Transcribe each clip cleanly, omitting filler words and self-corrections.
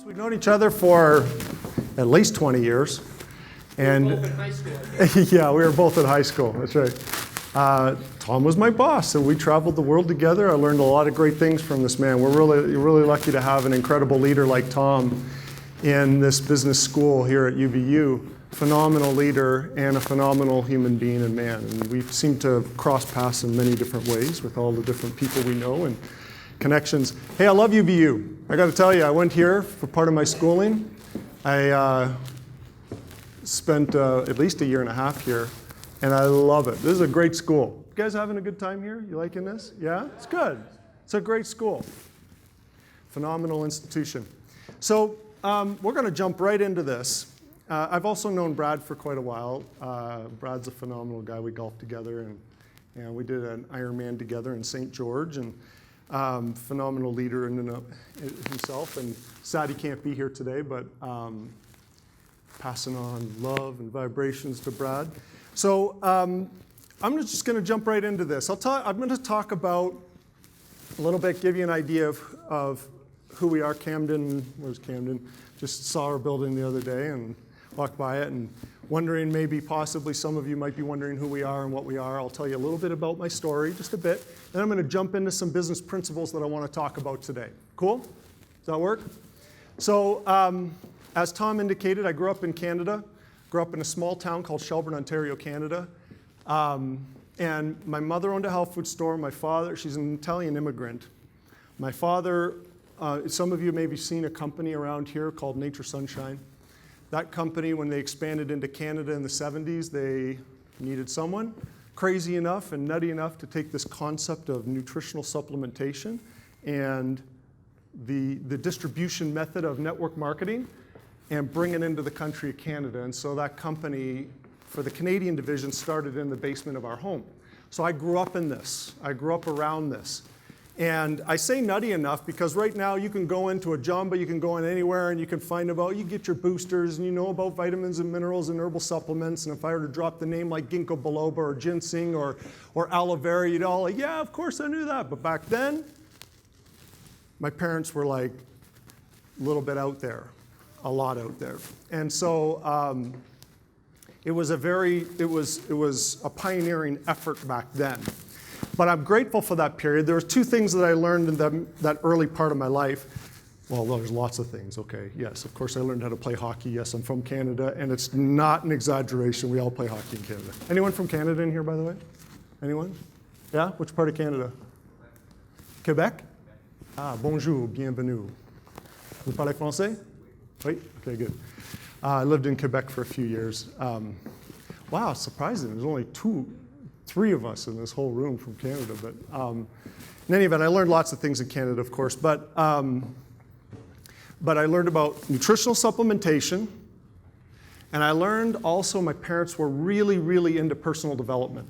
So we've known each other for at least 20 years. And we were both in high school. yeah, we were both in high school. That's right. Tom was my boss, and we traveled the world together. I learned a lot of great things from this man. We're really lucky to have an incredible leader like Tom in this business school here at UVU. Phenomenal leader and a phenomenal human being and man. And we seem to cross paths in many different ways with all the different people we know and connections. Hey, I love UVU. I got to tell you, I went here for part of my schooling. I spent at least a year and a half here, and I love it. This is a great school. You guys having a good time here? You liking this? Yeah? It's good. It's a great school. Phenomenal institution. So we're going to jump right into this. I've also known Brad for quite a while. Brad's a phenomenal guy. We golfed together, and we did an Ironman together in St. George, and phenomenal leader in himself. And sad he can't be here today, but passing on love and vibrations to Brad. So I'm just going to jump right into this. I'm going to talk about a little bit, give you an idea of who we are. Camden, where's Camden? Just saw our building the other day and walked by it and wondering, maybe possibly some of you might be wondering who we are and what we are. I'll tell you a little bit about my story, just a bit. Then I'm going to jump into some business principles that I want to talk about today. Cool? Does that work? So as Tom indicated, I grew up in Canada. Grew up in a small town called Shelburne, Ontario, Canada. And my mother owned a health food store. My father, she's an Italian immigrant. My father, some of you may have seen a company around here called Nature Sunshine. That company, when they expanded into Canada in the 70s, they needed someone crazy enough and nutty enough to take this concept of nutritional supplementation and the distribution method of network marketing and bring it into the country of Canada. And so that company, for the Canadian division, started in the basement of our home. So I grew up in this. I grew up around this. And I say nutty enough because right now you can go into a Jamba, you can go in anywhere and you can find about, you get your boosters and you know about vitamins and minerals and herbal supplements. And if I were to drop the name like ginkgo biloba or ginseng or aloe vera, you'd all like, yeah, of course I knew that. But back then, my parents were like a little bit out there, a lot out there. And so it was a pioneering effort back then. But I'm grateful for that period. There were two things that I learned in that early part of my life. Well, there's lots of things, okay. Yes, of course I learned how to play hockey. Yes, I'm from Canada, and it's not an exaggeration. We all play hockey in Canada. Anyone from Canada in here, by the way? Anyone? Yeah? Which part of Canada? Quebec? Ah, bonjour, bienvenue. Vous parlez français? Oui? Okay, good. I lived in Quebec for a few years. Wow, surprising. There's only three of us in this whole room from Canada. But in any event, I learned lots of things in Canada, of course. But I learned about nutritional supplementation. And I learned also my parents were really, really into personal development.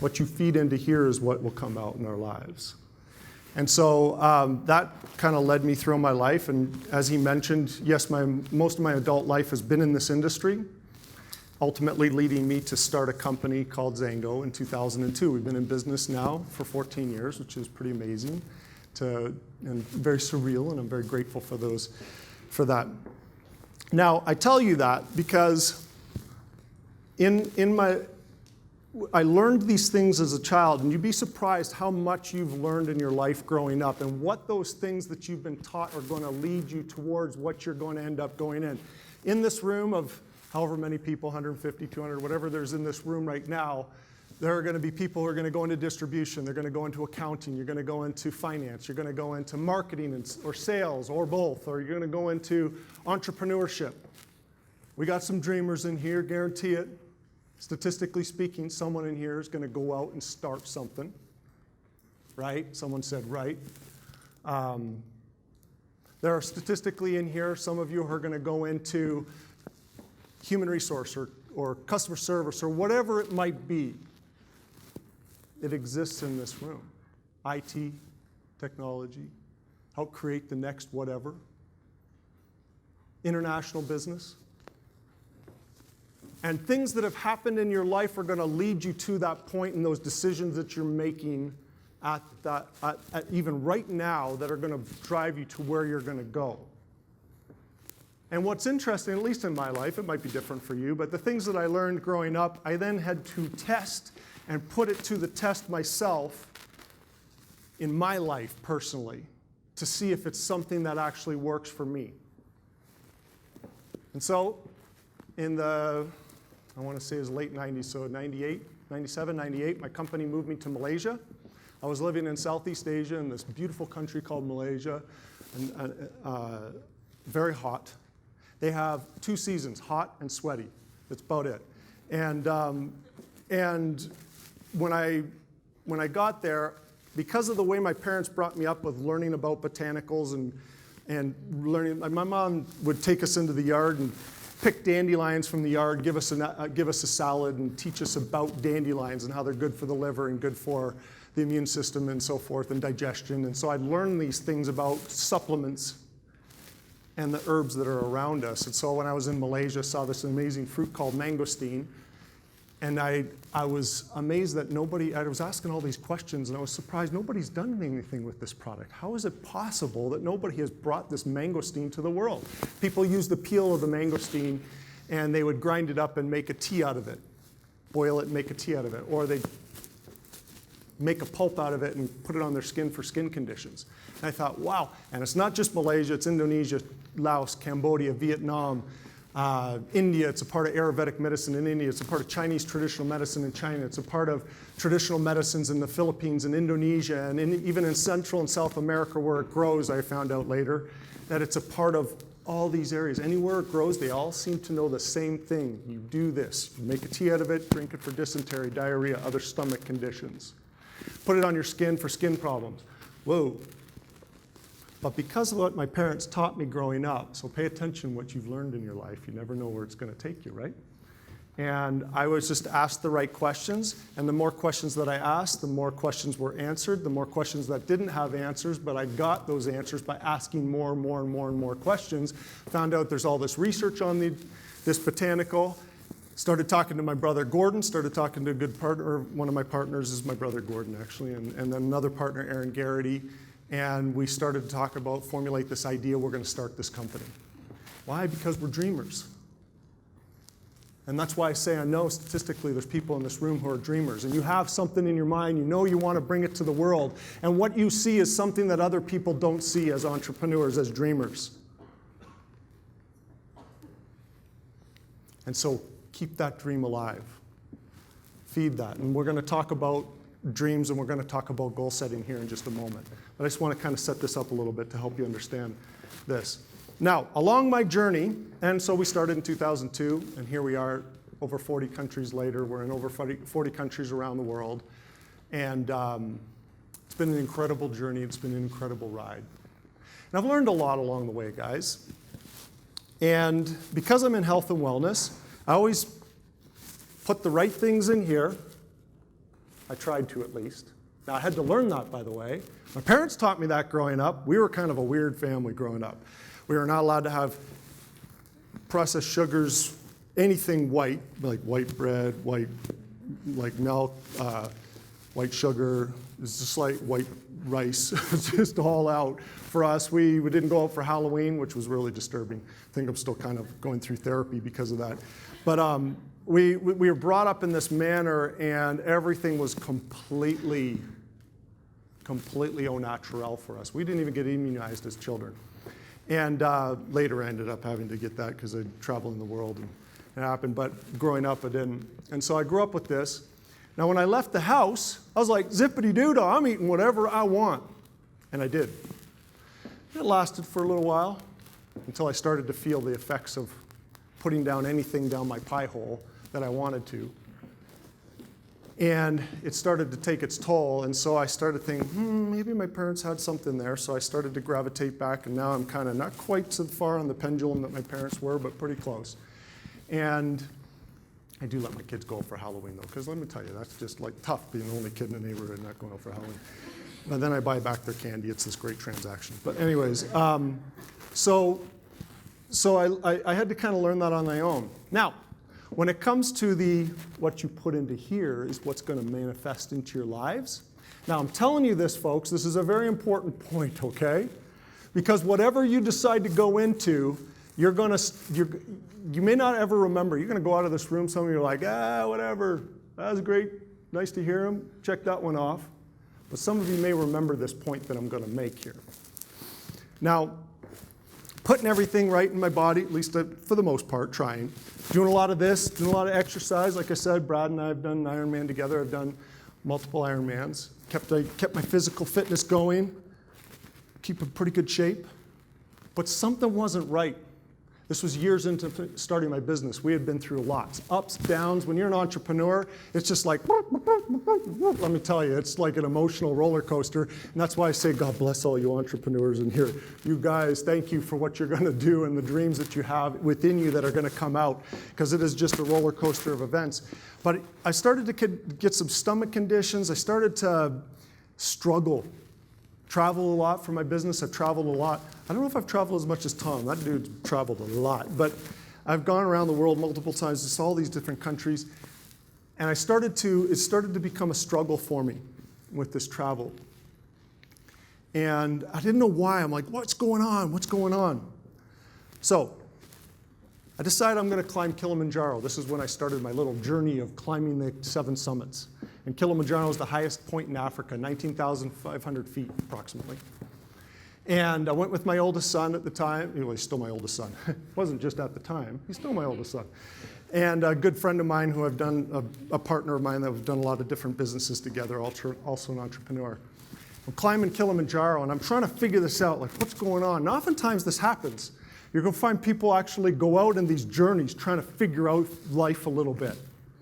What you feed into here is what will come out in our lives. And so that kind of led me through my life. And as he mentioned, yes, most of my adult life has been in this industry, ultimately leading me to start a company called Zango in 2002. We've been in business now for 14 years, which is pretty amazing and very surreal, and I'm very grateful for that. Now, I tell you that because I learned these things as a child, and you'd be surprised how much you've learned in your life growing up and what those things that you've been taught are going to lead you towards what you're going to end up going in. In this room of however many people, 150, 200, whatever there's in this room right now, there are going to be people who are going to go into distribution, they're going to go into accounting, you're going to go into finance, you're going to go into marketing or sales or both, or you're going to go into entrepreneurship. We got some dreamers in here, guarantee it. Statistically speaking, someone in here is going to go out and start something, right? Someone said right. There are statistically in here, some of you who are going to go into human resource or customer service or whatever it might be. It exists in this room. IT, technology, help create the next whatever. International business. And things that have happened in your life are going to lead you to that point in those decisions that you're making at even right now that are going to drive you to where you're going to go. And what's interesting, at least in my life, it might be different for you, but the things that I learned growing up, I then had to test and put it to the test myself in my life personally to see if it's something that actually works for me. And so in the, I want to say it was late 90s, so 98, 97, 98, my company moved me to Malaysia. I was living in Southeast Asia in this beautiful country called Malaysia, and, very hot. They have 2 seasons, hot and sweaty. That's about it. And when I got there, because of the way my parents brought me up with learning about botanicals and learning, my mom would take us into the yard and pick dandelions from the yard, give us a salad, and teach us about dandelions and how they're good for the liver and good for the immune system and so forth, and digestion. And so I'd learn these things about supplements and the herbs that are around us. And so when I was in Malaysia, I saw this amazing fruit called mangosteen. And I was amazed that I was asking all these questions, and I was surprised nobody's done anything with this product. How is it possible that nobody has brought this mangosteen to the world? People use the peel of the mangosteen, and they would grind it up and make a tea out of it, boil it and make a tea out of it. Or they'd make a pulp out of it and put it on their skin for skin conditions. And I thought, wow. And it's not just Malaysia, it's Indonesia, Laos, Cambodia, Vietnam, India. It's a part of Ayurvedic medicine in India. It's a part of Chinese traditional medicine in China. It's a part of traditional medicines in the Philippines and Indonesia, and even in Central and South America where it grows, I found out later, that it's a part of all these areas. Anywhere it grows, they all seem to know the same thing. You do this. You make a tea out of it, drink it for dysentery, diarrhea, other stomach conditions. Put it on your skin for skin problems. Whoa. But because of what my parents taught me growing up, so pay attention what you've learned in your life. You never know where it's going to take you, right? And I was just asked the right questions, and the more questions that I asked, the more questions were answered, the more questions that didn't have answers, but I got those answers by asking more and more and more and more questions. Found out there's all this research on this botanical. Started talking to my brother Gordon, started talking to a good partner. One of my partners is my brother Gordon, actually, and then another partner, Aaron Garrity. And we started to talk about, formulate this idea, we're going to start this company. Why? Because we're dreamers. And that's why I say I know statistically there's people in this room who are dreamers. And you have something in your mind, you know you want to bring it to the world. And what you see is something that other people don't see as entrepreneurs, as dreamers. And so keep that dream alive. Feed that. And we're going to talk about dreams, and we're going to talk about goal setting here in just a moment. But I just want to kind of set this up a little bit to help you understand this. Now, along my journey, and so we started in 2002, and here we are over 40 countries later. We're in over 40 countries around the world. And it's been an incredible journey. It's been an incredible ride. And I've learned a lot along the way, guys. And because I'm in health and wellness, I always put the right things in here. I tried to, at least. Now, I had to learn that, by the way. My parents taught me that growing up. We were kind of a weird family growing up. We were not allowed to have processed sugars, anything white, like white bread, like milk, white sugar. It's just like white rice. It's just all out for us. We didn't go out for Halloween, which was really disturbing. I think I'm still kind of going through therapy because of that. But we were brought up in this manner, and everything was completely au naturel for us. We didn't even get immunized as children. And later I ended up having to get that because I traveled in the world and it happened. But growing up, I didn't. And so I grew up with this. Now, when I left the house, I was like, zippity-doo-dah, I'm eating whatever I want. And I did. It lasted for a little while until I started to feel the effects of putting down anything down my pie hole that I wanted to. And it started to take its toll, and so I started thinking, maybe my parents had something there, so I started to gravitate back, and now I'm kind of not quite so far on the pendulum that my parents were, but pretty close. And I do let my kids go for Halloween, though, because let me tell you, that's just like tough being the only kid in the neighborhood not going out for Halloween. But then I buy back their candy. It's this great transaction. But anyways, so I had to kind of learn that on my own. Now, when it comes to what you put into here is what's going to manifest into your lives. Now, I'm telling you this, folks, this is a very important point, okay? Because whatever you decide to go into, you may not ever remember. You're going to go out of this room, some of you are like, whatever, that was great, nice to hear him, check that one off. But some of you may remember this point that I'm going to make here. Now, putting everything right in my body, at least for the most part, trying. Doing a lot of this, doing a lot of exercise. Like I said, Brad and I have done an Ironman together. I've done multiple Ironmans. Kept my physical fitness going, keep in pretty good shape. But something wasn't right. This was years into starting my business. We had been through lots, ups, downs. When you're an entrepreneur, it's just like, let me tell you, it's like an emotional roller coaster. And that's why I say, God bless all you entrepreneurs in here. You guys, thank you for what you're going to do and the dreams that you have within you that are going to come out, because it is just a roller coaster of events. But I started to get some stomach conditions. I started to struggle. Travel a lot for my business. I've traveled a lot. I don't know if I've traveled as much as Tom. That dude traveled a lot. But I've gone around the world multiple times, just all these different countries. And it started to become a struggle for me with this travel. And I didn't know why. I'm like, what's going on? What's going on? So I decided I'm going to climb Kilimanjaro. This is when I started my little journey of climbing the 7 summits. And Kilimanjaro is the highest point in Africa, 19,500 feet approximately. And I went with my oldest son at the time. Well, he's still my oldest son. It wasn't just at the time. He's still my oldest son. And a good friend of mine who I've done, a partner of mine that we've done a lot of different businesses together, also an entrepreneur. I'm climbing Kilimanjaro, and I'm trying to figure this out, like what's going on? And oftentimes this happens. You're going to find people actually go out in these journeys trying to figure out life a little bit,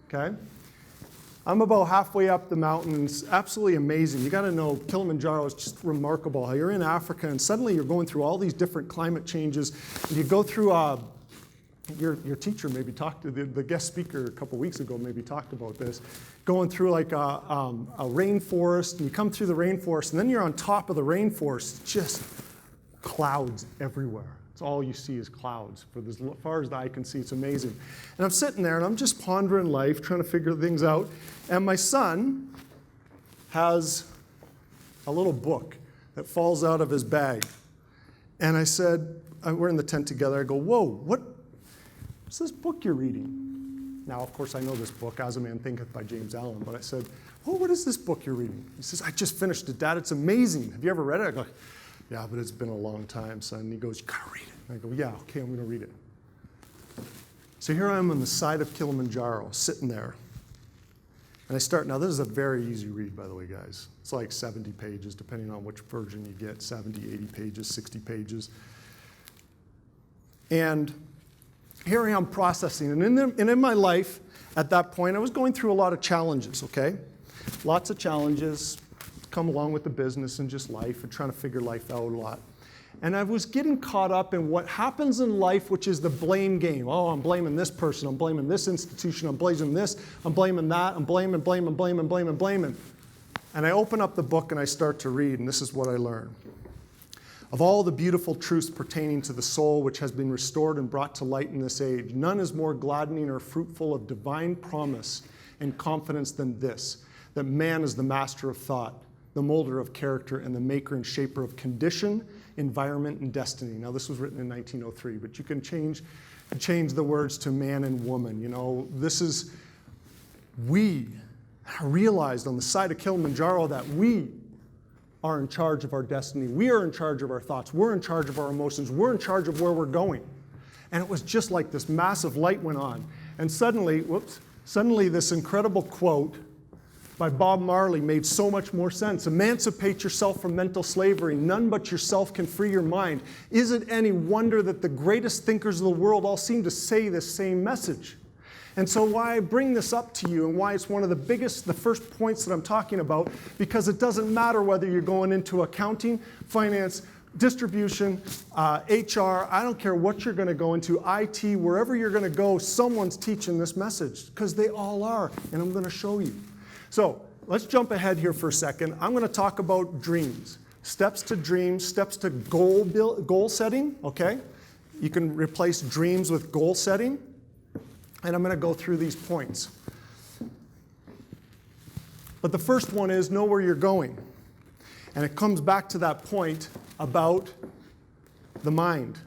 okay? I'm about halfway up the mountain, and it's absolutely amazing. You got to know Kilimanjaro is just remarkable. You're in Africa, and suddenly you're going through all these different climate changes. And you go through, your teacher maybe talked to, the guest speaker a couple weeks ago maybe talked about this, going through like a rainforest, and you come through the rainforest, and then you're on top of the rainforest, just clouds everywhere. It's all you see is clouds. For as far as the eye can see, it's amazing. And I'm sitting there, and I'm just pondering life, trying to figure things out. And my son has a little book that falls out of his bag. And I said, we're in the tent together. I go, whoa, what's this book you're reading? Now, of course, I know this book, As a Man Thinketh by James Allen. But I said, oh, what is this book you're reading? He says, I just finished it, Dad. It's amazing. Have you ever read it? I go, yeah, but it's been a long time, son. And he goes, you gotta read it. And I go, yeah, okay, I'm gonna read it. So here I am on the side of Kilimanjaro, sitting there. And I start, now this is a very easy read, by the way, guys. It's like 70 pages, depending on which version you get, 70, 80 pages, 60 pages. And here I am processing. And in my life, at that point, I was going through a lot of challenges, okay? Lots of challenges come along with the business and just life and trying to figure life out a lot. And I was getting caught up in what happens in life, which is the blame game. Oh, I'm blaming this person, I'm blaming this institution, I'm blaming this, I'm blaming that, I'm blaming. And I open up the book and I start to read, and this is what I learn. Of all the beautiful truths pertaining to the soul which has been restored and brought to light in this age, none is more gladdening or fruitful of divine promise and confidence than this, that man is the master of thought, the molder of character, and the maker and shaper of condition, environment, and destiny. Now, this was written in 1903, but you can change the words to man and woman. You know, this is, we realized on the side of Kilimanjaro that we are in charge of our destiny. We are in charge of our thoughts. We're in charge of our emotions. We're in charge of where we're going. And it was just like this massive light went on. And suddenly this incredible quote by Bob Marley made so much more sense. Emancipate yourself from mental slavery. None but yourself can free your mind. Is it any wonder that the greatest thinkers of the world all seem to say this same message? And so why I bring this up to you and why it's one of the first points that I'm talking about, because it doesn't matter whether you're going into accounting, finance, distribution, HR, I don't care what you're going to go into, IT, wherever you're going to go, someone's teaching this message, because they all are, and I'm going to show you. So let's jump ahead here for a second. I'm going to talk about dreams. Steps to dreams, steps to goal setting, okay? You can replace dreams with goal setting. And I'm going to go through these points. But the first one is know where you're going. And it comes back to that point about the mind.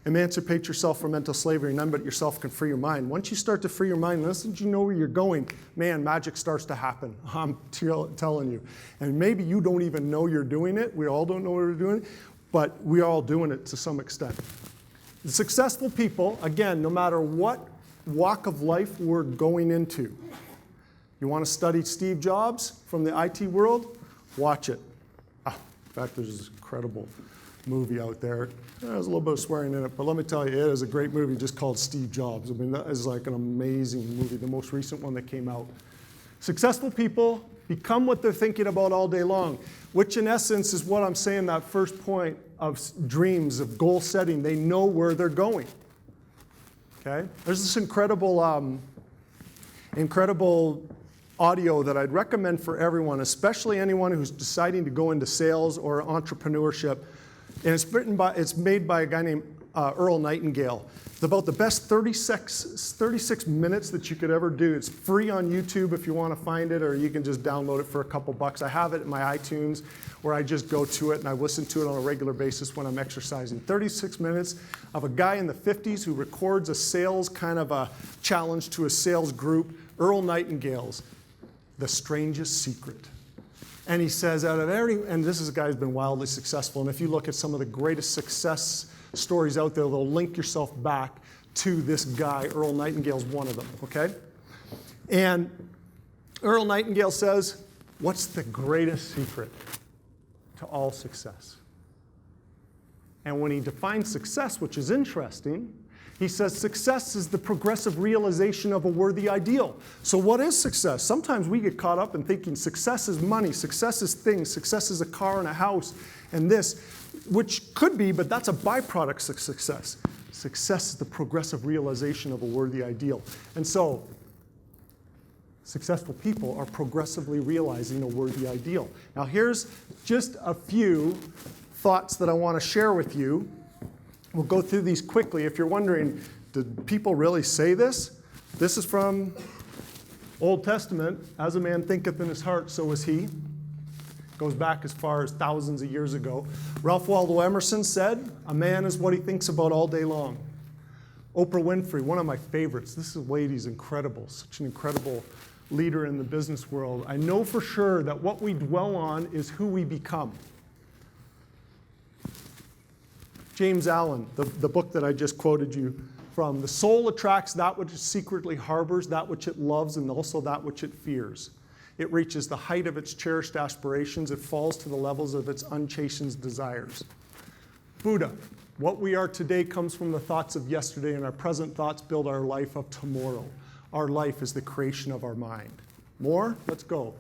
Emancipate yourself from mental slavery. None but yourself can free your mind. Once you start to free your mind, unless you know where you're going, man, magic starts to happen. I'm telling you. And maybe you don't even know you're doing it. We all don't know we're doing it, but we're all doing it to some extent. The successful people, again, no matter what walk of life we're going into. You want to study Steve Jobs from the IT world? Watch it. In fact, there's this incredible movie out there. There's a little bit of swearing in it, but let me tell you, it is a great movie just called Steve Jobs. I mean, that is like an amazing movie, the most recent one that came out. Successful people become what they're thinking about all day long, which in essence is what I'm saying, that first point of dreams, of goal setting. They know where they're going. Okay? There's this incredible audio that I'd recommend for everyone, especially anyone who's deciding to go into sales or entrepreneurship. And it's made by a guy named Earl Nightingale. It's about the best 36 minutes that you could ever do. It's free on YouTube if you want to find it, or you can just download it for a couple bucks. I have it in my iTunes where I just go to it and I listen to it on a regular basis when I'm exercising. 36 minutes of a guy in the 50s who records a sales kind of a challenge to a sales group, Earl Nightingale's The Strangest Secret. And he says, and this is a guy who's been wildly successful, and if you look at some of the greatest success stories out there, they'll link yourself back to this guy. Earl Nightingale's one of them, okay? And Earl Nightingale says, what's the greatest secret to all success? And when he defines success, which is interesting, he says success is the progressive realization of a worthy ideal. So what is success? Sometimes we get caught up in thinking success is money, success is things, success is a car and a house and this, which could be, but that's a byproduct of success. Success is the progressive realization of a worthy ideal. And so successful people are progressively realizing a worthy ideal. Now here's just a few thoughts that I want to share with you. We'll go through these quickly. If you're wondering, did people really say this? This is from Old Testament. As a man thinketh in his heart, so is he. Goes back as far as thousands of years ago. Ralph Waldo Emerson said, a man is what he thinks about all day long. Oprah Winfrey, one of my favorites. This lady's incredible, such an incredible leader in the business world. I know for sure that what we dwell on is who we become. James Allen, the book that I just quoted you from, the soul attracts that which it secretly harbors, that which it loves, and also that which it fears. It reaches the height of its cherished aspirations. It falls to the levels of its unchastened desires. Buddha, what we are today comes from the thoughts of yesterday, and our present thoughts build our life of tomorrow. Our life is the creation of our mind. More? Let's go.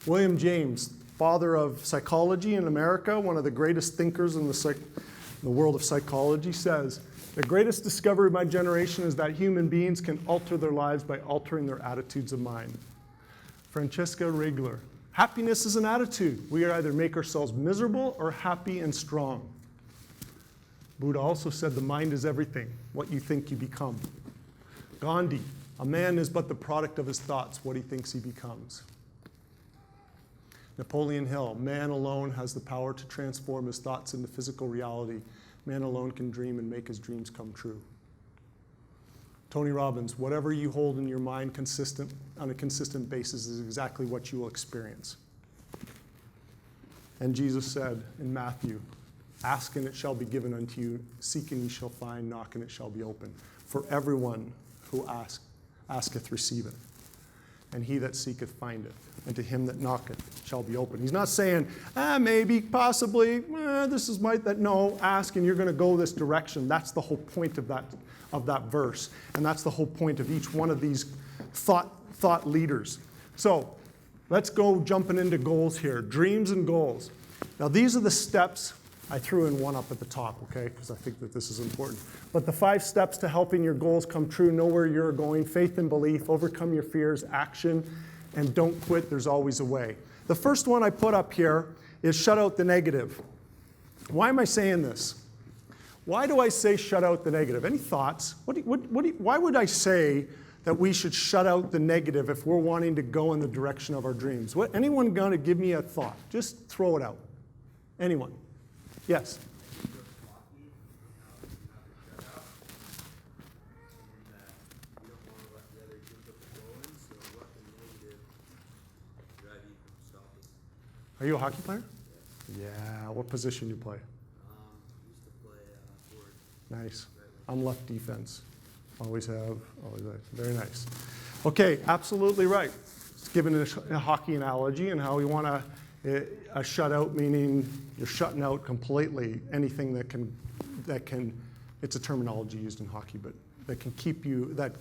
William James, father of psychology in America, one of the greatest thinkers in the world of psychology, says, the greatest discovery of my generation is that human beings can alter their lives by altering their attitudes of mind. Francesca Regler, happiness is an attitude. We either make ourselves miserable or happy and strong. Buddha also said the mind is everything, what you think you become. Gandhi, a man is but the product of his thoughts, what he thinks he becomes. Napoleon Hill, man alone has the power to transform his thoughts into physical reality. Man alone can dream and make his dreams come true. Tony Robbins, whatever you hold in your mind on a consistent basis is exactly what you will experience. And Jesus said in Matthew, ask and it shall be given unto you, seek and ye shall find, knock and it shall be opened. For everyone who asketh receiveth, and he that seeketh findeth, and to him that knocketh shall be opened. He's not saying, maybe, possibly, this is no, ask and you're going to go this direction. That's the whole point of that verse. And that's the whole point of each one of these thought leaders. So let's go jumping into goals here. Dreams and goals. Now these are the steps. I threw in one up at the top, okay, because I think that this is important. But the 5 steps to helping your goals come true: know where you're going, faith and belief, overcome your fears, action, and don't quit. There's always a way. The first one I put up here is shut out the negative. Why am I saying this? Why do I say shut out the negative? Any thoughts? Why would I say that we should shut out the negative if we're wanting to go in the direction of our dreams? Anyone going to give me a thought? Just throw it out. Anyone? Yes? Are you a hockey player? Yeah. What position do you play? Used to play forward. Nice. I'm left defense. Always have, always have. Very nice. Okay, absolutely right. It's given a hockey analogy and how we want a shutout, meaning you're shutting out completely anything that can, it's a terminology used in hockey, but that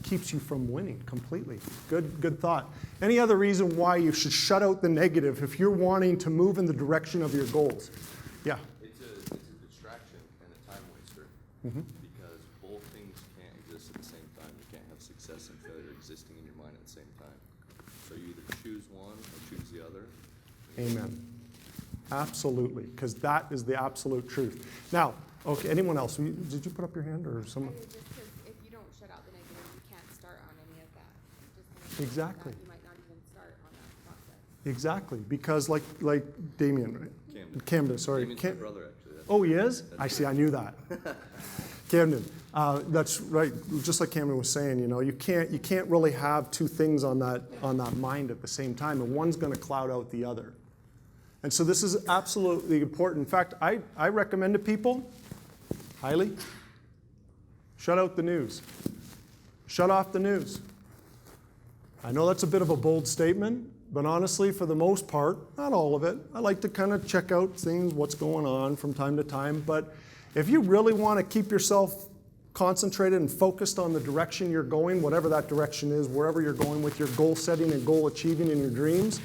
keeps you from winning completely. Good thought. Any other reason why you should shut out the negative if you're wanting to move in the direction of your goals? Yeah. It's a distraction and a time waster because both things can't exist at the same time. You can't have success and failure existing in your mind at the same time. So you either choose one or choose the other. Amen. Absolutely, because that is the absolute truth. Now, okay, anyone else? Did you put up your hand or someone? Just because if you don't shut out the negative, you can't start on any of that. Just Exactly. you might not even start on that process. Exactly, because like Damien, right? Camden, sorry. Damien's my brother, actually. Oh, he is? I see, I knew that. Camden, that's right. Just like Camden was saying, you can't really have two things on that mind at the same time, and one's going to cloud out the other. And so this is absolutely important. In fact, I recommend to people, highly, shut out the news. Shut off the news. I know that's a bit of a bold statement, but honestly, for the most part, not all of it, I like to kind of check out things, what's going on from time to time. But if you really want to keep yourself concentrated and focused on the direction you're going, whatever that direction is, wherever you're going with your goal setting and goal achieving in your dreams,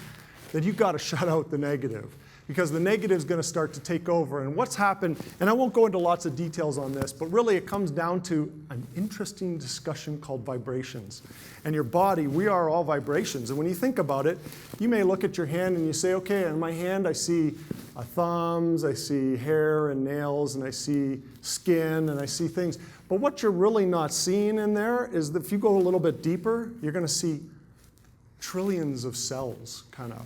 then you've got to shut out the negative, because the negative is going to start to take over. And what's happened, and I won't go into lots of details on this, but really it comes down to an interesting discussion called vibrations. And your body, we are all vibrations. And when you think about it, you may look at your hand and you say, okay, in my hand I see thumbs, I see hair and nails, and I see skin, and I see things. But what you're really not seeing in there is that if you go a little bit deeper, you're going to see trillions of cells kind of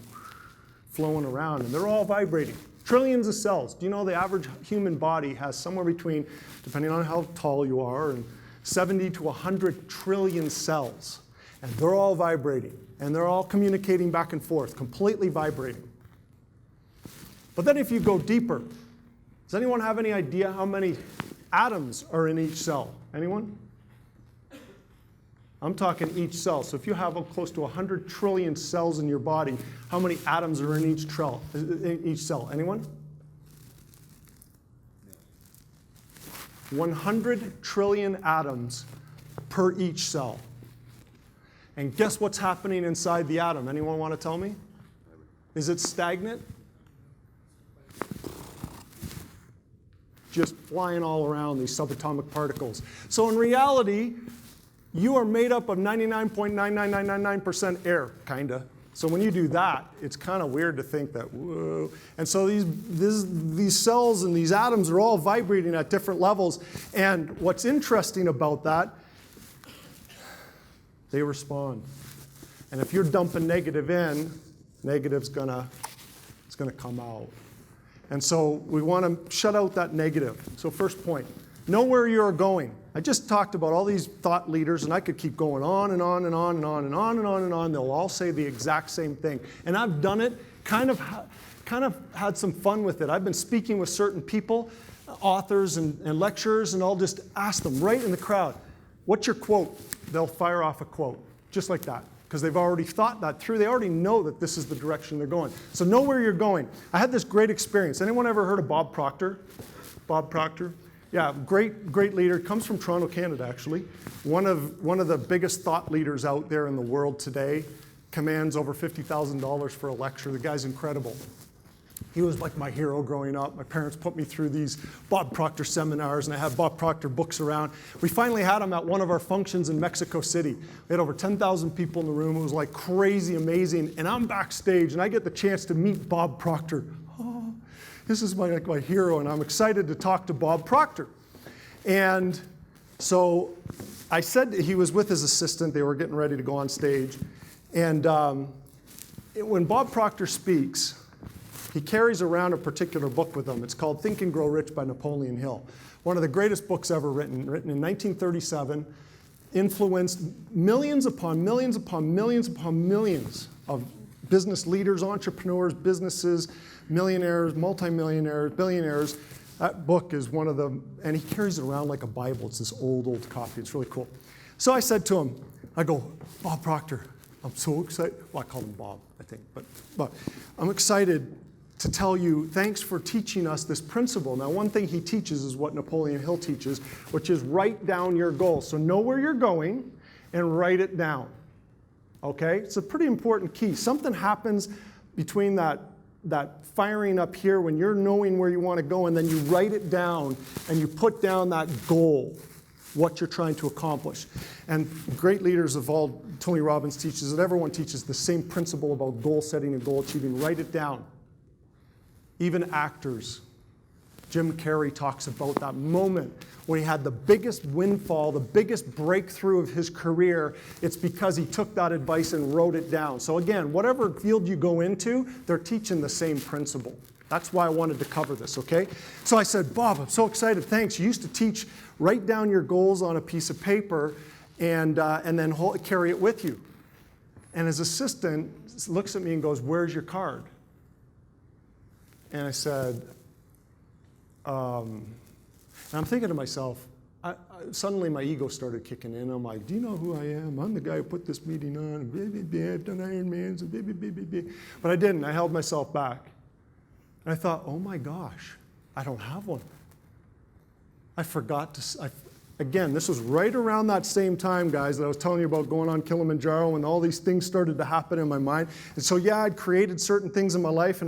flowing around, and they're all vibrating. Trillions of cells. Do you know the average human body has somewhere between, depending on how tall you are, and 70 to 100 trillion cells. And they're all vibrating, and they're all communicating back and forth, completely vibrating. But then if you go deeper, does anyone have any idea how many atoms are in each cell? Anyone? I'm talking each cell. So if you have close to 100 trillion cells in your body, how many atoms are in each cell? Anyone? 100 trillion atoms per each cell. And guess what's happening inside the atom? Anyone want to tell me? Is it stagnant? Just flying all around, these subatomic particles. So in reality, you are made up of 99.99999% air, kind of. So when you do that, it's kind of weird to think that, whoa. And so these cells and these atoms are all vibrating at different levels. And what's interesting about that, they respond. And if you're dumping negative in, negative's it's gonna come out. And so we want to shut out that negative. So first point, know where you're going. I just talked about all these thought leaders, and I could keep going on and on and on and on and on and on and on. They'll all say the exact same thing. And I've done it, kind of had some fun with it. I've been speaking with certain people, authors and lecturers, and I'll just ask them right in the crowd, what's your quote? They'll fire off a quote, just like that, because they've already thought that through. They already know that this is the direction they're going. So know where you're going. I had this great experience. Anyone ever heard of Bob Proctor? Bob Proctor? Yeah, great leader. Comes from Toronto, Canada, actually. One of the biggest thought leaders out there in the world today. Commands over $50,000 for a lecture. The guy's incredible. He was like my hero growing up. My parents put me through these Bob Proctor seminars, and I had Bob Proctor books around. We finally had him at one of our functions in Mexico City. We had over 10,000 people in the room. It was like crazy, amazing. And I'm backstage, and I get the chance to meet Bob Proctor. Oh, this is my hero, and I'm excited to talk to Bob Proctor. And so I said he was with his assistant. They were getting ready to go on stage. And when Bob Proctor speaks, he carries around a particular book with him. It's called Think and Grow Rich by Napoleon Hill. One of the greatest books ever written in 1937, influenced millions upon millions upon millions upon millions of business leaders, entrepreneurs, businesses, millionaires, multimillionaires, billionaires. That book is one of them, and he carries it around like a Bible. It's this old copy. It's really cool. So I said to him, I go, Bob Proctor, I'm so excited. Well, I called him Bob, I think, but I'm excited to tell you, thanks for teaching us this principle. Now, one thing he teaches is what Napoleon Hill teaches, which is write down your goals. So know where you're going and write it down. Okay? It's a pretty important key. Something happens between that firing up here when you're knowing where you want to go, and then you write it down and you put down that goal, what you're trying to accomplish. And great leaders of all, Tony Robbins teaches it, everyone teaches the same principle about goal setting and goal achieving. Write it down. Even actors. Jim Carrey talks about that moment when he had the biggest windfall, the biggest breakthrough of his career. It's because he took that advice and wrote it down. So again, whatever field you go into, they're teaching the same principle. That's why I wanted to cover this, okay? So I said, Bob, I'm so excited, thanks. You used to teach, write down your goals on a piece of paper and then carry it with you. And his assistant looks at me and goes, where's your card? And I said, and I'm thinking to myself, suddenly my ego started kicking in. I'm like, do you know who I am? I'm the guy who put this meeting on. I've done Ironmans. But I didn't. I held myself back. And I thought, oh my gosh, I don't have one. I forgot to, again, this was right around that same time, guys, that I was telling you about going on Kilimanjaro, and all these things started to happen in my mind. And so, yeah, I'd created certain things in my life,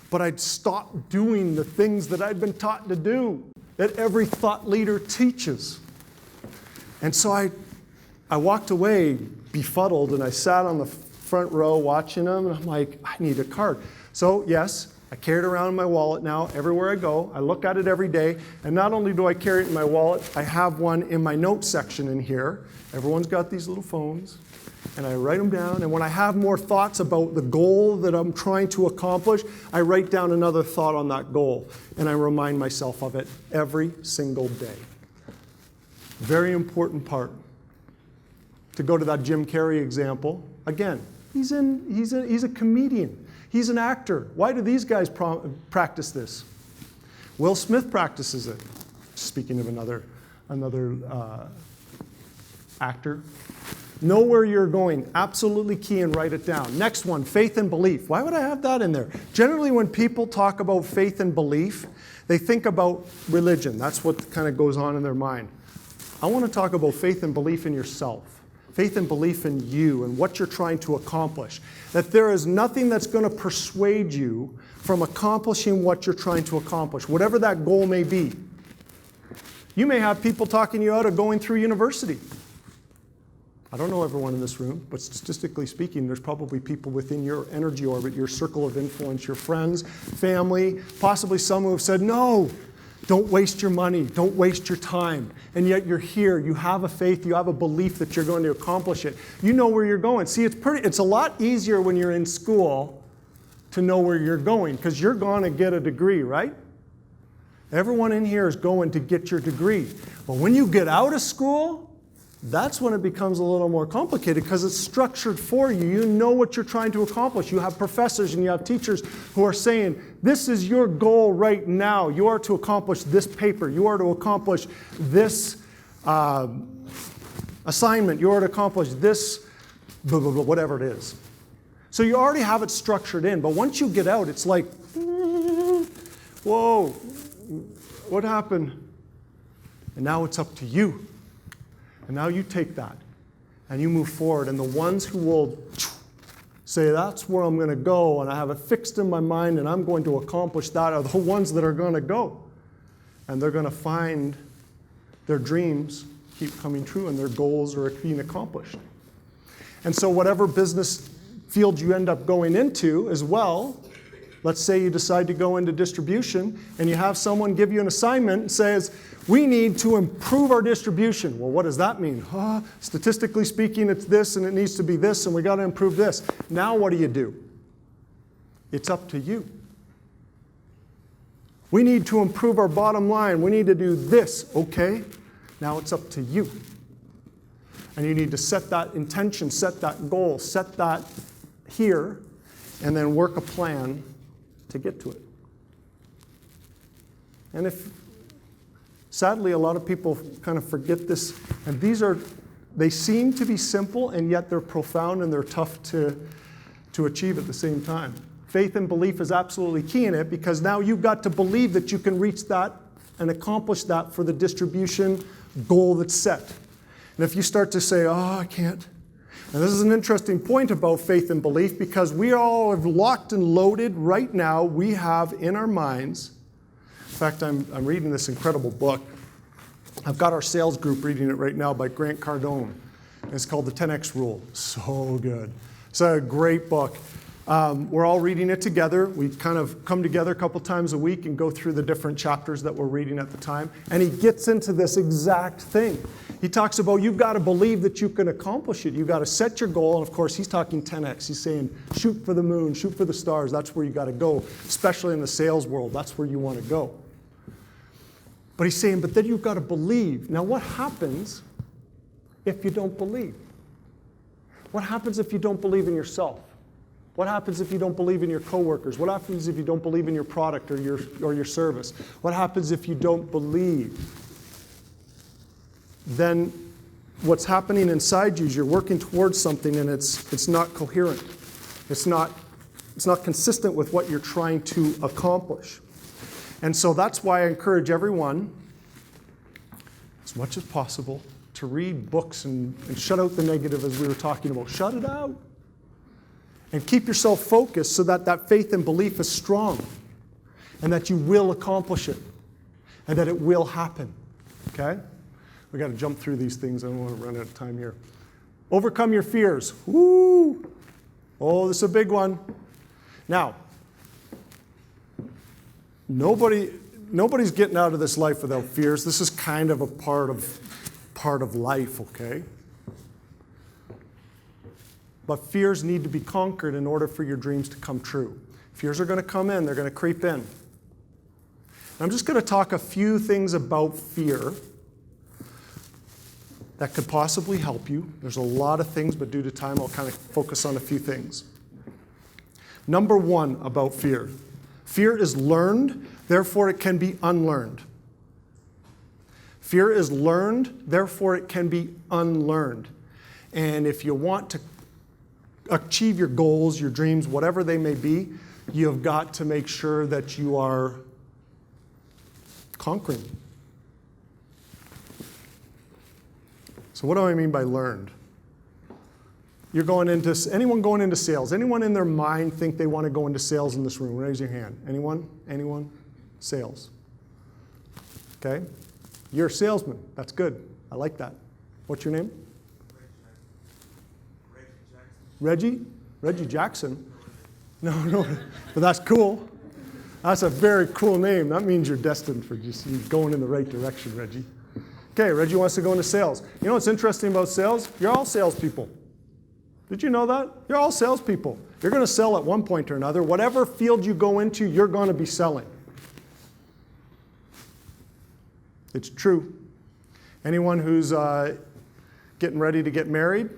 but I'd stopped doing the things that I'd been taught to do, that every thought leader teaches. And so I walked away befuddled, and I sat on the front row watching them, and I'm like, I need a card. So, yes, I carry it around in my wallet now everywhere I go. I look at it every day, and not only do I carry it in my wallet, I have one in my notes section in here. Everyone's got these little phones, and I write them down, and when I have more thoughts about the goal that I'm trying to accomplish, I write down another thought on that goal, and I remind myself of it every single day. Very important part. To go to that Jim Carrey example, again, he's a comedian. He's an actor. Why do these guys practice this? Will Smith practices it. Speaking of another actor. Know where you're going. Absolutely key, and write it down. Next one, faith and belief. Why would I have that in there? Generally, when people talk about faith and belief, they think about religion. That's what kind of goes on in their mind. I want to talk about faith and belief in yourself. Faith and belief in you and what you're trying to accomplish. That there is nothing that's going to persuade you from accomplishing what you're trying to accomplish, whatever that goal may be. You may have people talking you out of going through university. I don't know everyone in this room, but statistically speaking, there's probably people within your energy orbit, your circle of influence, your friends, family, possibly some who have said, no, don't waste your money, don't waste your time. And yet you're here, you have a faith, you have a belief that you're going to accomplish it. You know where you're going. See, it's a lot easier when you're in school to know where you're going, because you're going to get a degree, right? Everyone in here is going to get your degree. But when you get out of school, that's when it becomes a little more complicated, because it's structured for you. You know what you're trying to accomplish. You have professors and you have teachers who are saying, this is your goal right now. You are to accomplish this paper. You are to accomplish this assignment. You are to accomplish this, blah, blah, blah, whatever it is. So you already have it structured in. But once you get out, it's like, whoa, what happened? And now it's up to you. And now you take that and you move forward. And the ones who will say, that's where I'm going to go, and I have it fixed in my mind, and I'm going to accomplish that, are the ones that are going to go. And they're going to find their dreams keep coming true and their goals are being accomplished. And so whatever business field you end up going into as well, let's say you decide to go into distribution and you have someone give you an assignment and says, we need to improve our distribution. Well, what does that mean? Statistically speaking, it's this and it needs to be this and we got to improve this. Now what do? It's up to you. We need to improve our bottom line. We need to do this. Okay, now it's up to you. And you need to set that intention, set that goal, set that here, and then work a plan to get to it. And sadly, a lot of people kind of forget this, and they seem to be simple, and yet they're profound and they're tough to achieve at the same time. Faith and belief is absolutely key in it, because now you've got to believe that you can reach that and accomplish that for the distribution goal that's set. And if you start to say, oh, I can't. And this is an interesting point about faith and belief, because we all have locked and loaded right now. We have in our minds, in fact, I'm reading this incredible book. I've got our sales group reading it right now by Grant Cardone. It's called The 10X Rule. So good. It's a great book. We're all reading it together. We kind of come together a couple times a week and go through the different chapters that we're reading at the time. And he gets into this exact thing. He talks about you've got to believe that you can accomplish it. You've got to set your goal. And of course, he's talking 10X. He's saying shoot for the moon, shoot for the stars. That's where you got to go, especially in the sales world. That's where you want to go. But he's saying, but then you've got to believe. Now, what happens if you don't believe? What happens if you don't believe in yourself? What happens if you don't believe in your coworkers? What happens if you don't believe in your product or your service? What happens if you don't believe? Then what's happening inside you is you're working towards something, and it's not coherent. It's not consistent with what you're trying to accomplish. And so that's why I encourage everyone, as much as possible, to read books and shut out the negative, as we were talking about. Shut it out. And keep yourself focused so that that faith and belief is strong, and that you will accomplish it, and that it will happen. Okay? We got to jump through these things. I don't want to run out of time here. Overcome your fears. Woo! Oh, this is a big one. Now, nobody's getting out of this life without fears. This is kind of a part of life, okay? But fears need to be conquered in order for your dreams to come true. Fears are going to come in. They're going to creep in. And I'm just going to talk a few things about fear that could possibly help you. There's a lot of things, but due to time, I'll kind of focus on a few things. Number one about fear. Fear is learned, therefore it can be unlearned. Fear is learned, therefore it can be unlearned. And if you want to achieve your goals, your dreams, whatever they may be, you have got to make sure that you are conquering. So what do I mean by learned? Anyone going into sales? Anyone in their mind think they want to go into sales in this room? Raise your hand. Anyone? Anyone? Sales. Okay. You're a salesman. That's good. I like that. What's your name? Reggie? Reggie Jackson? No, but that's cool. That's a very cool name. That means you're destined for just going in the right direction, Reggie. Okay, Reggie wants to go into sales. You know what's interesting about sales? You're all salespeople. Did you know that? You're all salespeople. You're going to sell at one point or another. Whatever field you go into, you're going to be selling. It's true. Anyone who's getting ready to get married,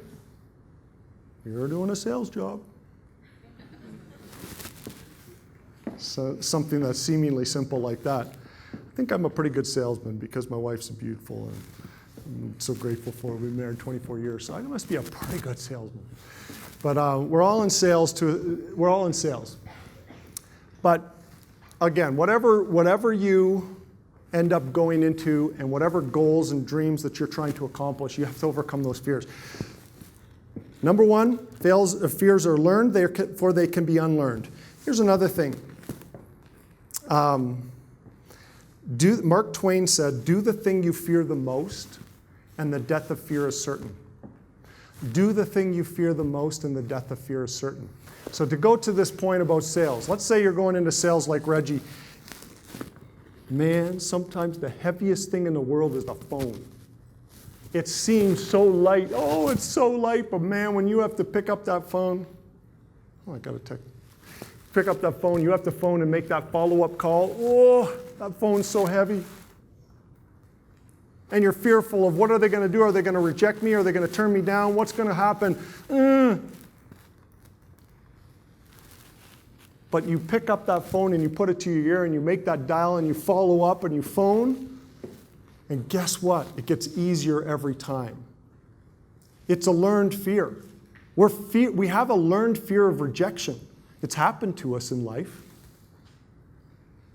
you're doing a sales job. So something that's seemingly simple like that. I think I'm a pretty good salesman because my wife's beautiful and I'm so grateful for her. We've been married 24 years, so I must be a pretty good salesman. But we're all in sales. We're all in sales. But again, whatever you end up going into and whatever goals and dreams that you're trying to accomplish, you have to overcome those fears. Number one, fears are learned, therefore they can be unlearned. Here's another thing. Mark Twain said, do the thing you fear the most, and the death of fear is certain. Do the thing you fear the most, and the death of fear is certain. So to go to this point about sales, let's say you're going into sales like Reggie. Man, sometimes the heaviest thing in the world is the phone. It seems so light. Oh, it's so light, but man, when you have to pick up that phone, pick up that phone, you have to phone and make that follow-up call. Oh, that phone's so heavy. And you're fearful of what are they going to do? Are they going to reject me? Are they going to turn me down? What's going to happen? But you pick up that phone and you put it to your ear and you make that dial and you follow up and you phone, and guess what? It gets easier every time. It's a learned fear. We have a learned fear of rejection. It's happened to us in life.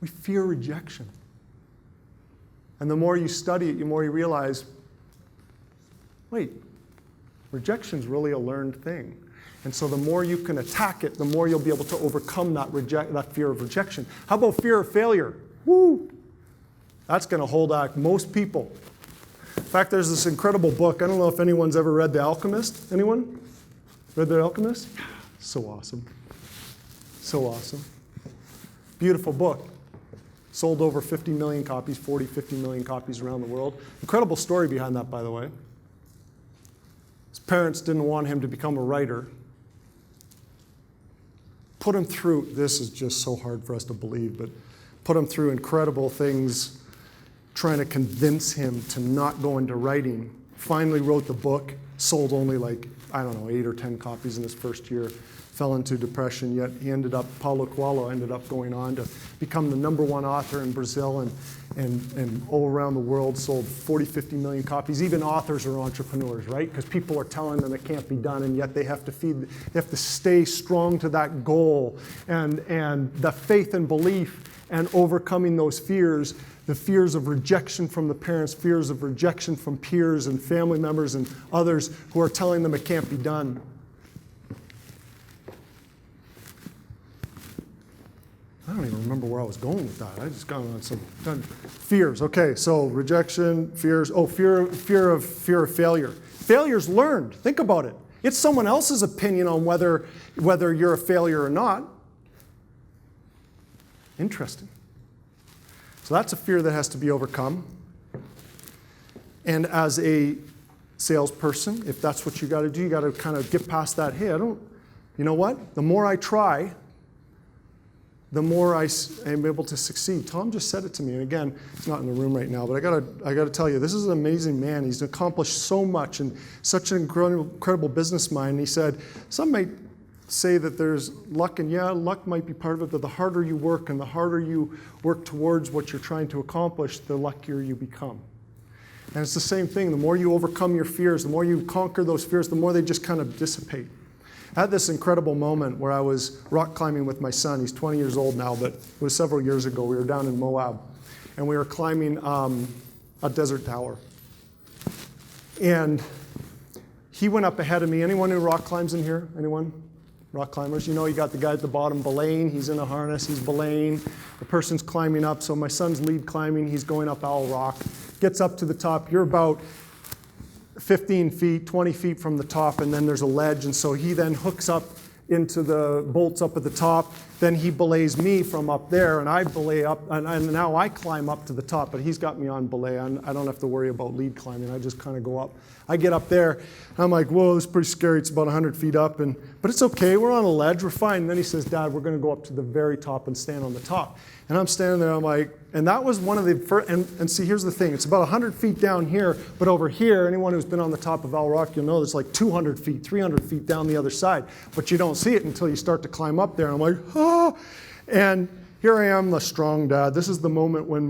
We fear rejection. And the more you study it, the more you realize, wait, rejection's really a learned thing. And so the more you can attack it, the more you'll be able to overcome that fear of rejection. How about fear of failure? Woo! That's going to hold back most people. In fact, there's this incredible book. I don't know if anyone's ever read The Alchemist. Anyone? Read The Alchemist? So awesome. So awesome. Beautiful book. Sold over 50 million copies, 40, 50 million copies around the world. Incredible story behind that, by the way. His parents didn't want him to become a writer. Put him through, this is just so hard for us to believe, but put him through incredible things trying to convince him to not go into writing. Finally wrote the book, sold only 8 or 10 copies in his first year, fell into depression, yet he ended up, Paulo Coelho ended up going on to become the #1 author in Brazil and all around the world, sold 40, 50 million copies. Even authors are entrepreneurs, right? Because people are telling them it can't be done, and yet they have to stay strong to that goal and the faith and belief and overcoming those fears, the fears of rejection from the parents, fears of rejection from peers and family members and others who are telling them it can't be done. I don't even remember where I was going with that. I just got on some fears. Okay, so rejection, fears. Oh, fear of failure. Failure's learned. Think about it. It's someone else's opinion on whether you're a failure or not. Interesting. So that's a fear that has to be overcome. And as a salesperson, if that's what you got to do, you got to kind of get past that. Hey, you know what? The more I try, the more I am able to succeed. Tom just said it to me, and again, he's not in the room right now, but I gotta tell you, this is an amazing man. He's accomplished so much and such an incredible business mind. He said, some might say that there's luck, and yeah, luck might be part of it, but the harder you work and the harder you work towards what you're trying to accomplish, the luckier you become. And it's the same thing. The more you overcome your fears, the more you conquer those fears, the more they just kind of dissipate. I had this incredible moment where I was rock climbing with my son. He's 20 years old now, but it was several years ago. We were down in Moab, and we were climbing a desert tower. And he went up ahead of me. Anyone who rock climbs in here? Anyone? Rock climbers? You know, you got the guy at the bottom belaying. He's in a harness. He's belaying. The person's climbing up. So my son's lead climbing. He's going up Owl Rock. Gets up to the top. You're about 15 feet, 20 feet from the top, and then there's a ledge, and so he then hooks up into the bolts up at the top. Then he belays me from up there, and I belay up, and now I climb up to the top, but he's got me on belay. I don't have to worry about lead climbing. I just kind of go up. I get up there, and I'm like, whoa, this is pretty scary. It's about 100 feet up, but it's okay. We're on a ledge. We're fine. And then he says, Dad, we're going to go up to the very top and stand on the top. And I'm standing there, I'm like, and that was one of the first, and see, here's the thing. It's about 100 feet down here, but over here, anyone who's been on the top of Owl Rock, you'll know there's like 200 feet, 300 feet down the other side. But you don't see it until you start to climb up there. And I'm like, ah. And here I am, the strong dad. This is the moment when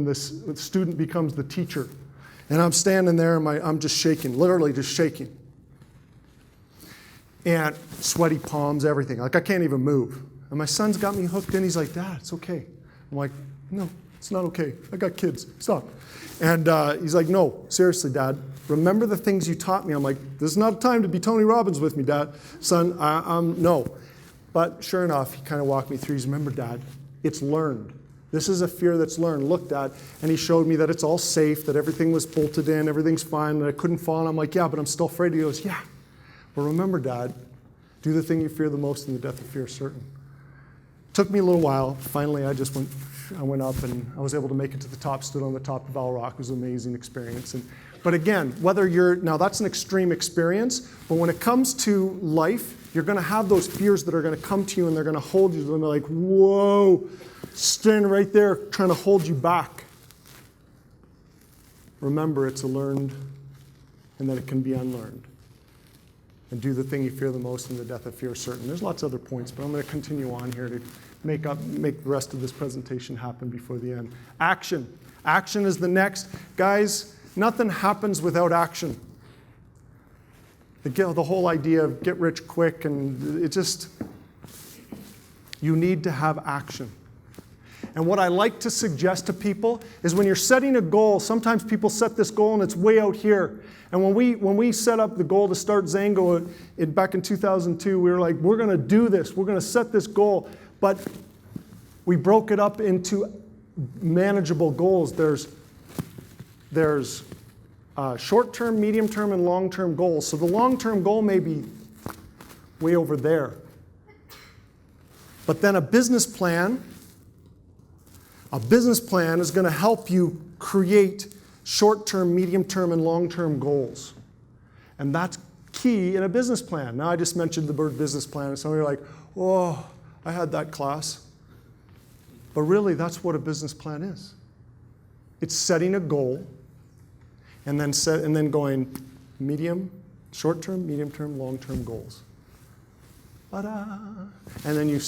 this student becomes the teacher. And I'm standing there, and I'm just shaking, literally just shaking. And sweaty palms, everything. Like I can't even move. And my son's got me hooked in. He's like, Dad, it's okay. I'm like, no, it's not okay. I got kids. Stop. And he's like, no, seriously, Dad. Remember the things you taught me. I'm like, this is not time to be Tony Robbins with me, Dad. Son, no. But sure enough, he kind of walked me through. He's, remember, Dad, it's learned. This is a fear that's learned. Look, Dad. And he showed me that it's all safe, that everything was bolted in, everything's fine, that I couldn't fall. And I'm like, yeah, but I'm still afraid. He goes, yeah. But remember, Dad, do the thing you fear the most, and the death of fear is certain. Took me a little while. Finally, I went up, and I was able to make it to the top, stood on the top of Owl Rock. It was an amazing experience. But again, now that's an extreme experience, but when it comes to life, you're going to have those fears that are going to come to you, and they're going to hold you. They're going to be like, whoa, standing right there trying to hold you back. Remember, it's a learned, and that it can be unlearned. and do the thing you fear the most, and the death of fear is certain. There's lots of other points, but I'm going to continue on here to make the rest of this presentation happen before the end. Action. Action is the next. Guys, nothing happens without action. The whole idea of get rich quick, and it just, you need to have action. And what I like to suggest to people is when you're setting a goal, sometimes people set this goal and it's way out here. And when we set up the goal to start Zango back in 2002, we were like, we're going to do this. We're going to set this goal. But we broke it up into manageable goals. There's short-term, medium-term, and long-term goals. So the long-term goal may be way over there. But then a business plan is going to help you create short-term, medium-term, and long-term goals. And that's key in a business plan. Now I just mentioned the word business plan, and some of you are like, oh, I had that class. But really, that's what a business plan is. It's setting a goal and then going short-term, medium-term, long-term goals. Ta-da! And then you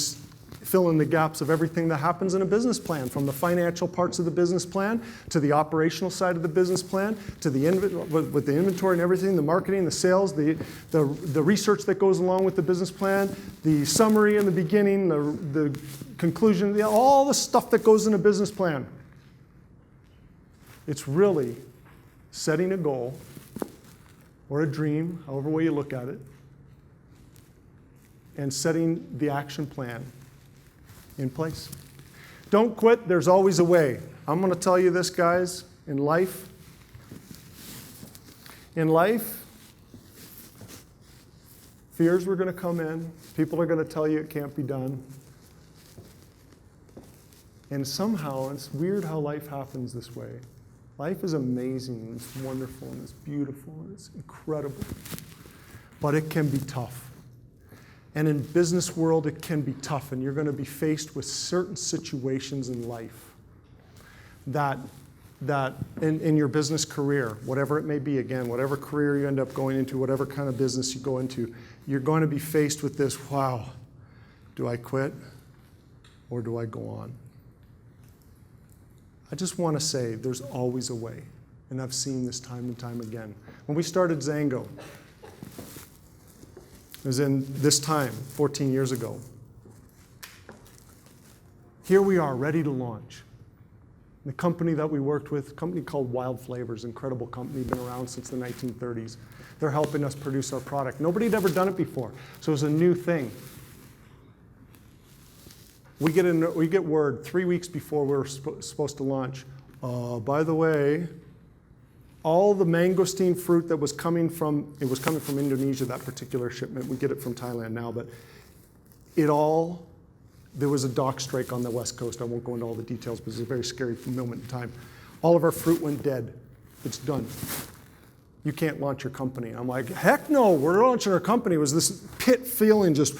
fill in the gaps of everything that happens in a business plan, from the financial parts of the business plan to the operational side of the business plan to with the inventory and everything, the marketing, the sales, the research that goes along with the business plan, the summary in the beginning, the conclusion, all the stuff that goes in a business plan. It's really setting a goal or a dream, however way you look at it, and setting the action plan in place. Don't quit. There's always a way. I'm going to tell you this, guys. In life, fears were going to come in. People are going to tell you it can't be done. And somehow, it's weird how life happens this way. Life is amazing, and it's wonderful, and it's beautiful, and it's incredible. But it can be tough. And in business world, it can be tough, and you're going to be faced with certain situations in life that in your business career, whatever it may be, again, whatever career you end up going into, whatever kind of business you go into, you're going to be faced with this, wow, do I quit or do I go on? I just want to say there's always a way, and I've seen this time and time again. When we started Zango, it was in this time, 14 years ago. Here we are, ready to launch. The company that we worked with, a company called Wild Flavors, incredible company, been around since the 1930s. They're helping us produce our product. Nobody had ever done it before, so it was a new thing. We get word 3 weeks before we're supposed to launch. By the way, all the mangosteen fruit that was coming from Indonesia, that particular shipment, we get it from Thailand now, but there was a dock strike on the West Coast. I won't go into all the details, but it was a very scary moment in time. All of our fruit went dead. It's done. You can't launch your company. I'm like, heck no, we're launching our company. It was this pit feeling just,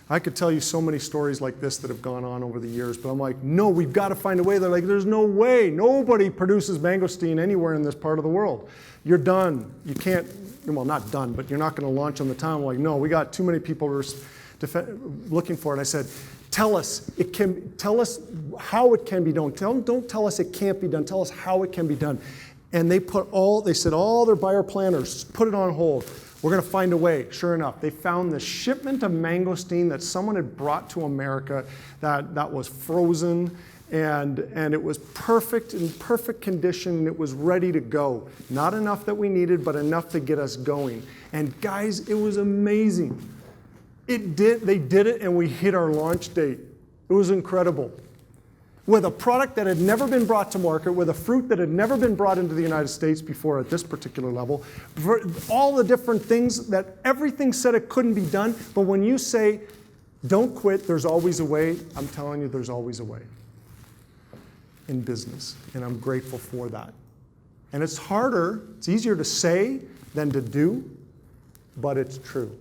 I could tell you so many stories like this that have gone on over the years, but I'm like, no, we've got to find a way. They're like, there's no way. Nobody produces mangosteen anywhere in this part of the world. You're done. You can't, well, not done, but you're not going to launch on the town. I'm like, no, we got too many people looking for it. And I said, tell us how it can be done. Don't tell us it can't be done. Tell us how it can be done. And they said all their buyer planners, put it on hold. We're going to find a way. Sure enough, they found the shipment of mangosteen that someone had brought to America that was frozen, and it was perfect, in perfect condition. It was ready to go. Not enough that we needed, but enough to get us going. And guys, it was amazing. They did it, and we hit our launch date. It was incredible. With a product that had never been brought to market, with a fruit that had never been brought into the United States before at this particular level, for all the different things that everything said it couldn't be done, but when you say, don't quit, there's always a way, I'm telling you there's always a way in business, and I'm grateful for that. And it's harder, it's easier to say than to do, but it's true.